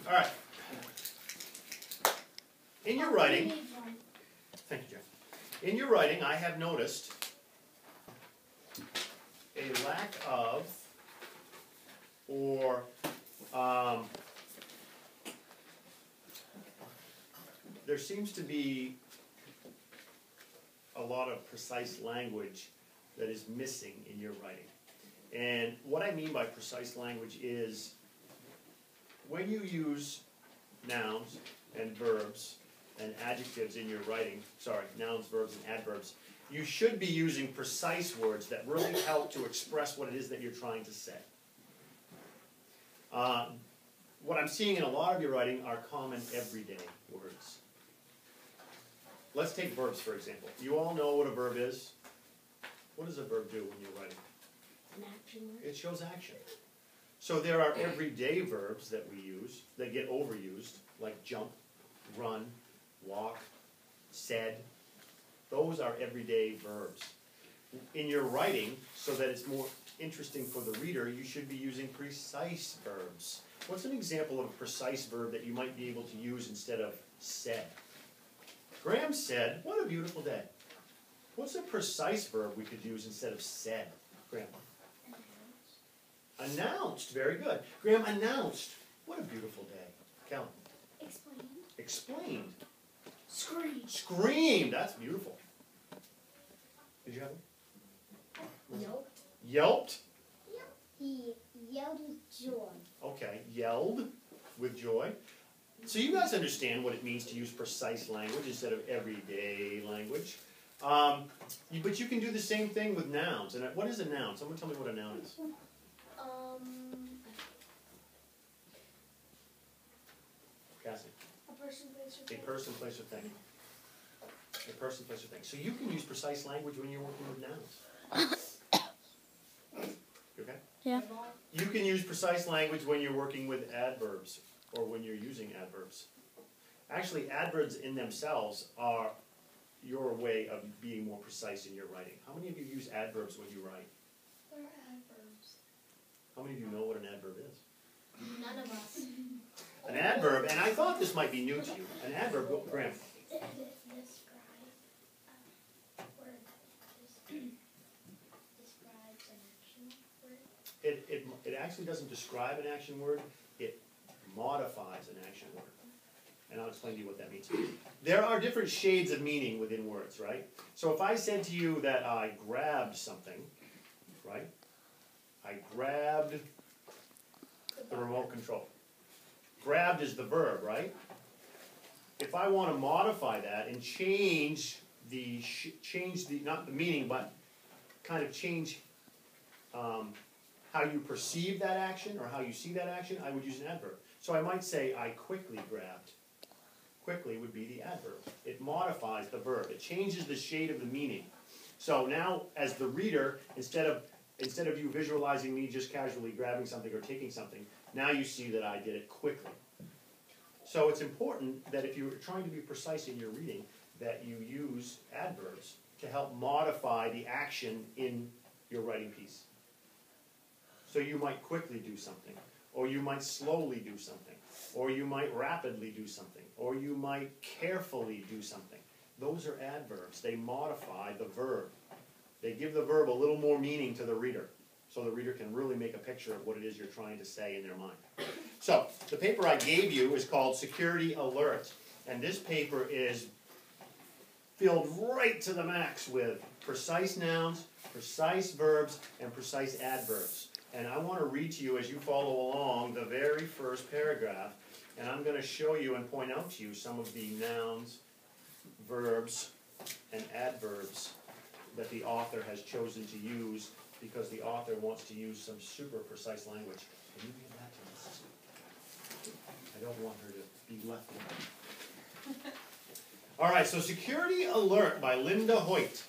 All right. In your writing, thank you, Jeff. In your writing, I have noticed a lack of, or there seems to be a lot of precise language that is missing in your writing. And what I mean by precise language is when you use nouns and verbs and adjectives in your writing, nouns, verbs, and adverbs, you should be using precise words that really help to express what it is that you're trying to say. What I'm seeing in a lot of your writing are common everyday words. Let's take verbs, for example. You all know what a verb is. What does a verb do when you're writing? An action word. It shows action. So there are everyday verbs that we use that get overused, like jump, run, walk, said. Those are everyday verbs. In your writing, so that it's more interesting for the reader, you should be using precise verbs. What's an example of a precise verb that you might be able to use instead of said? Graham said, "What a beautiful day." What's a precise verb we could use instead of said? Graham? Announced. Announced. Very good. Graham announced, "What a beautiful day." Kellen? Explained. Explained. Screamed. Screamed. That's beautiful. Did you have one? Yelped. Yelped. He yelled with joy. Okay. Yelled with joy. So you guys understand what it means to use precise language instead of everyday language. But you can do the same thing with nouns. And what is a noun? Someone tell me what a noun is. Cassie. A person, place, or thing. A person, place, or thing. A person, place, or thing. So you can use precise language when you're working with nouns. You okay? Yeah. You can use precise language when you're working with adverbs or when you're using adverbs. Actually, adverbs in themselves are your way of being more precise in your writing. How many of you use adverbs when you write? What are adverbs? How many of you know what an adverb is? None of us. An adverb, and I thought this might be new to you. An adverb, Graham. Describes an action word. It actually doesn't describe an action word, it modifies an action word. And I'll explain to you what that means. There are different shades of meaning within words, right? So if I said to you that I grabbed something, right? I grabbed the remote control. Grabbed is the verb, right? If I want to modify that and change the, not the meaning, but kind of change how you perceive that action or how you see that action, I would use an adverb. So I might say, I quickly grabbed. Quickly would be the adverb. It modifies the verb. It changes the shade of the meaning. So now, as the reader, instead of you visualizing me just casually grabbing something or taking something, now you see that I did it quickly. So it's important that if you're trying to be precise in your reading, that you use adverbs to help modify the action in your writing piece. So you might quickly do something, or you might slowly do something, or you might rapidly do something, or you might carefully do something. Those are adverbs. They modify the verb. They give the verb a little more meaning to the reader, so the reader can really make a picture of what it is you're trying to say in their mind. So, the paper I gave you is called Security Alert, and this paper is filled right to the max with precise nouns, precise verbs, and precise adverbs. And I want to read to you as you follow along the very first paragraph, and I'm going to show you and point out to you some of the nouns, verbs, and adverbs that the author has chosen to use because the author wants to use some super precise language. Can you give that to us? I don't want her to be left behind. All right, so Security Alert by Linda Hoyt.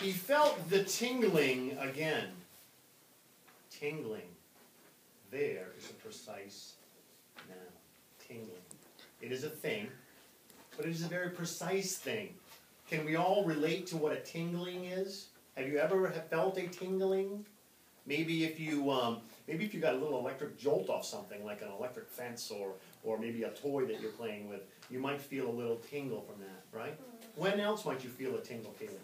He felt the tingling again. Tingling. There is a precise noun. Tingling. It is a thing, but it is a very precise thing. Can we all relate to what a tingling is? Have you ever felt a tingling? Maybe if you Maybe if you got a little electric jolt off something, like an electric fence or maybe a toy that you're playing with, you might feel a little tingle from that, right? When else might you feel a tingle, Kaylee?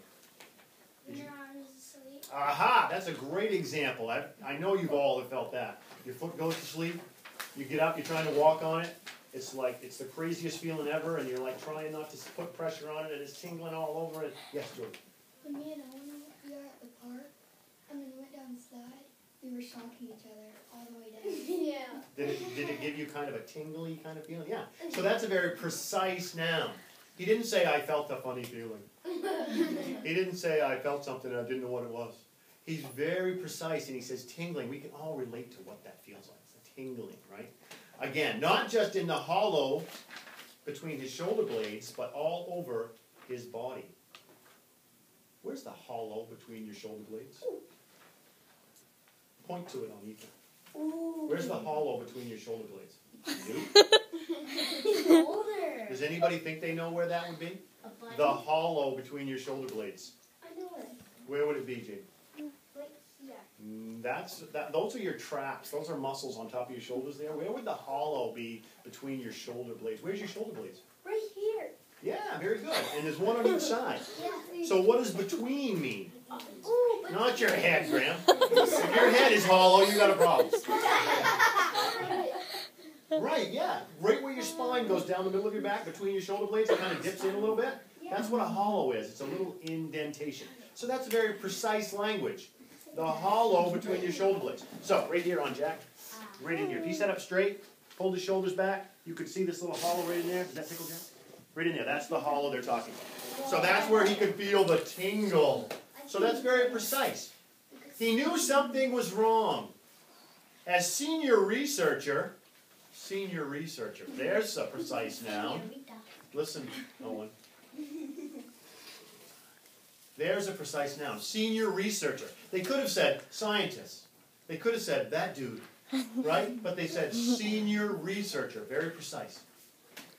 When your arm is asleep. Aha! That's a great example. I know you've all have felt that. Your foot goes to sleep, you get up, you're trying to walk on it. It's like, it's the craziest feeling ever, and you're like trying not to put pressure on it, and it's tingling all over it. Yes, George? When me and Owen were at the park, and then went down the slide, we were shocking each other all the way down. Yeah. Did it give you kind of a tingly kind of feeling? Yeah. So that's a very precise noun. He didn't say, I felt a funny feeling. He didn't say, I felt something and I didn't know what it was. He's very precise, and he says tingling. We can all relate to what that feels like. It's a tingling, right? Again, not just in the hollow between his shoulder blades, but all over his body. Where's the hollow between your shoulder blades? Point to it on Ethan. Ooh. Where's the hollow between your shoulder blades? You? Shoulder. Does anybody think they know where that would be? A button. The hollow between your shoulder blades. I know it. Where would it be, Jade? Right here. Those are your traps. Those are muscles on top of your shoulders there. Where would the hollow be between your shoulder blades? Where's your shoulder blades? Right here. Yeah, very good. And there's one on each side. Yeah. So what does between mean? Ooh, but Not your head, Graham. If your head is hollow, you got a problem. Right, yeah. Right where your spine goes down the middle of your back, between your shoulder blades, it kind of dips in a little bit. That's what a hollow is. It's a little indentation. So that's very precise language. The hollow between your shoulder blades. So, right here on Jack, right in here. If he sat up straight, pulled his shoulders back, you could see this little hollow right in there. Does that tickle, Jack? Right in there. That's the hollow they're talking about. So that's where he could feel the tingle. So that's very precise. He knew something was wrong. As senior researcher, there's a precise noun. Listen, Owen. There's a precise noun. Senior researcher. They could have said scientist. They could have said that dude, right? But they said senior researcher. Very precise.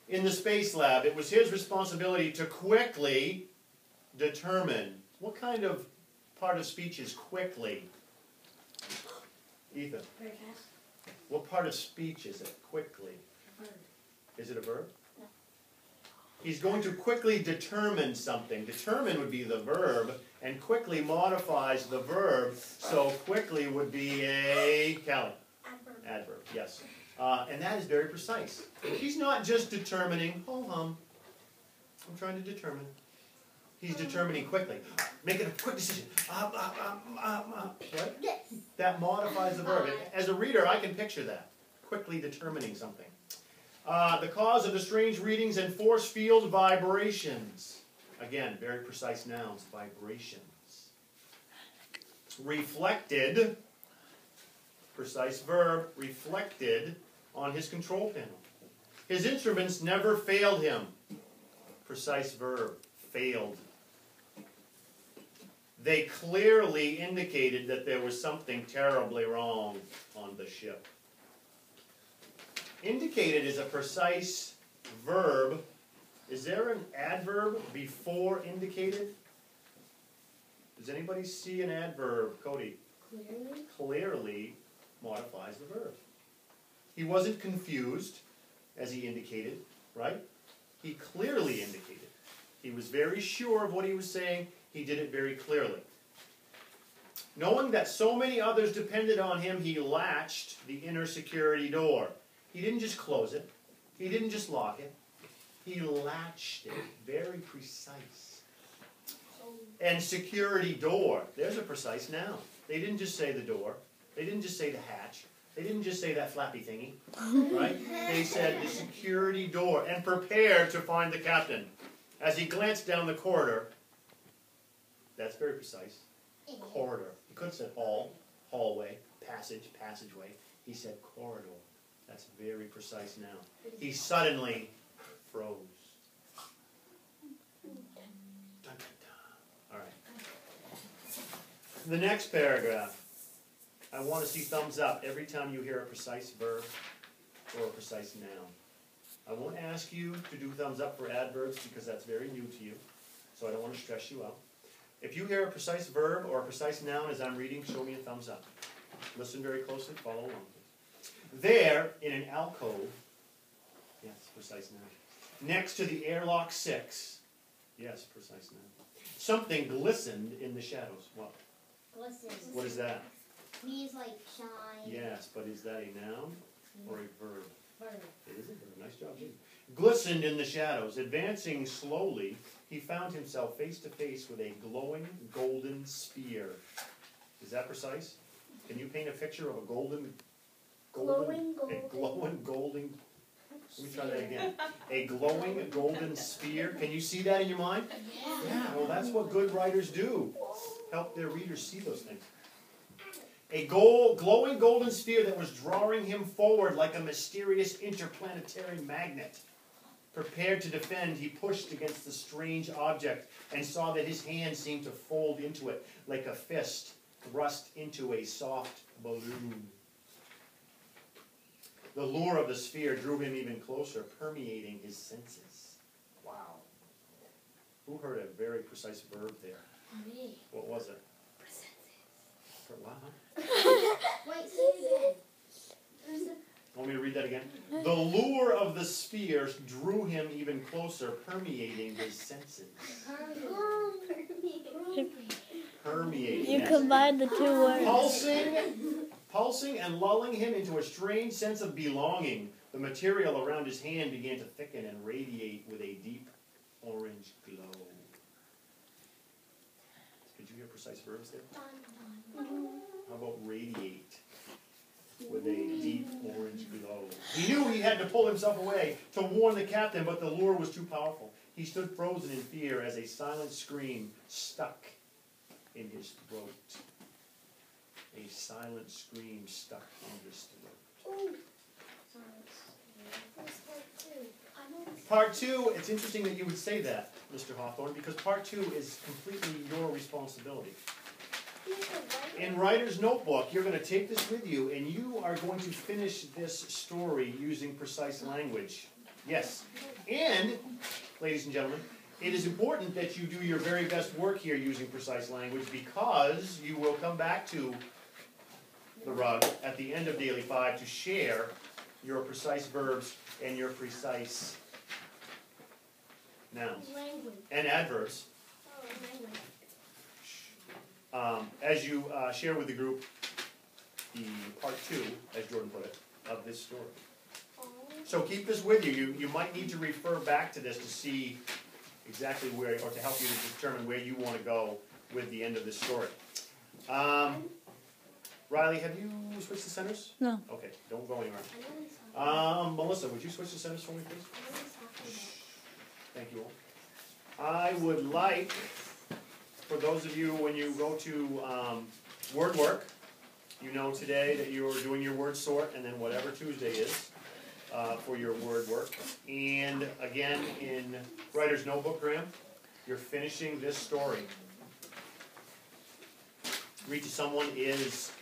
In the space lab, it was his responsibility to quickly determine. What kind of part of speech is quickly? Ethan. very fast. What part of speech is it? Quickly. Is it a verb? No. He's going to quickly determine something. Determine would be the verb, and quickly modifies the verb, so quickly would be a Callie. Adverb. Adverb, yes. And that is very precise. He's not just determining, ho-hum. I'm trying to determine. He's determining quickly. Making a quick decision. Right? Yes. That modifies the verb. As a reader, I can picture that. Quickly determining something. The cause of the strange readings and force field vibrations. Again, very precise nouns. Vibrations. Reflected. Precise verb. Reflected on his control panel. His instruments never failed him. Precise verb. Failed. They clearly indicated that there was something terribly wrong on the ship. Indicated is a precise verb. Is there an adverb before indicated? Does anybody see an adverb? Cody. Clearly. Clearly modifies the verb. He wasn't confused, as he indicated, right? He clearly indicated. He was very sure of what he was saying. He did it very clearly. Knowing that so many others depended on him, he latched the inner security door. He didn't just close it. He didn't just lock it. He latched it. Very precise. And security door. There's a precise noun. They didn't just say the door. They didn't just say the hatch. They didn't just say that flappy thingy. Right? They said the security door. And prepared to find the captain. As he glanced down the corridor, that's very precise. Corridor. He could have said hall, hallway, passage, passageway. He said corridor. That's very precise now. He suddenly froze. Dun, dun, dun. All right. The next paragraph. I want to see thumbs up every time you hear a precise verb or a precise noun. I won't ask you to do thumbs up for adverbs because that's very new to you, so I don't want to stress you out. If you hear a precise verb or a precise noun as I'm reading, show me a thumbs up. Listen very closely, follow along. There, in an alcove, yes, precise noun, next to the airlock 6, yes, precise noun, something glistened in the shadows. What? Glisten. What is that? Means like shine. Yes, but is that a noun or a verb? Verb. It is a verb. Nice job, Jim. Glistened in the shadows. Advancing slowly, he found himself face to face with a glowing golden sphere. Is that precise? Can you paint a picture of a golden, Glowing a glowing golden, let me try that again. A glowing golden sphere. Can you see that in your mind? Yeah, well that's what good writers do. Help their readers see those things. A glowing golden sphere that was drawing him forward like a mysterious interplanetary magnet. Prepared to defend, he pushed against the strange object and saw that his hand seemed to fold into it like a fist thrust into a soft balloon. The lure of the sphere drew him even closer, permeating his senses. Wow. Who heard a very precise verb there? Me. What was it? For what? Wait, say it again. Want me to read that again? The lure of the sphere drew him even closer, permeating his senses. Permeating. You yes. combine the two words. Pulsing and lulling him into a strange sense of belonging. The material around his hand began to thicken and radiate with a deep orange glow. Did you hear precise verbs there? How about radiate? With a deep orange glow. He knew he had to pull himself away to warn the captain, but the lure was too powerful. He stood frozen in fear as a silent scream stuck in his throat. A silent scream stuck in his throat. Part 2, it's interesting that you would say that, Mr. Hawthorne, because part 2 is completely your responsibility. In Writer's Notebook, you're going to take this with you, and you are going to finish this story using precise language. Yes. And, ladies and gentlemen, it is important that you do your very best work here using precise language, because you will come back to the rug at the end of Daily 5 to share your precise verbs and your precise nouns and adverbs. As you share with the group the part 2, as Jordan put it, of this story. So keep this with you. You might need to refer back to this to see exactly where, or to help you to determine where you want to go with the end of this story. Riley, have you switched the centers? No. Okay, don't go anywhere. Melissa, would you switch the centers for me, please? Thank you all. I would like, for those of you, when you go to word work, you know today that you're doing your word sort, and then whatever Tuesday is for your word work. And again, in Writer's Notebook, Graham, you're finishing this story. Read to someone is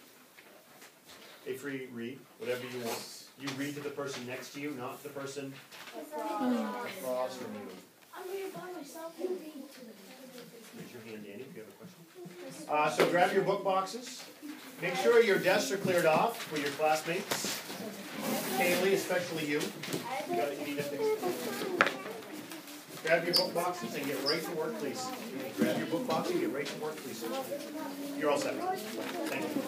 a free read, whatever you want. You read to the person next to you, not the person across from you. I'm here by myself. Raise your hand, Danny, if you have a question. So grab your book boxes. Make sure your desks are cleared off for your classmates. Kaylee, especially you. You need to fix. Grab your book boxes and get right to work, please. Grab your book box and get right to work, please. You're all set. Thank you.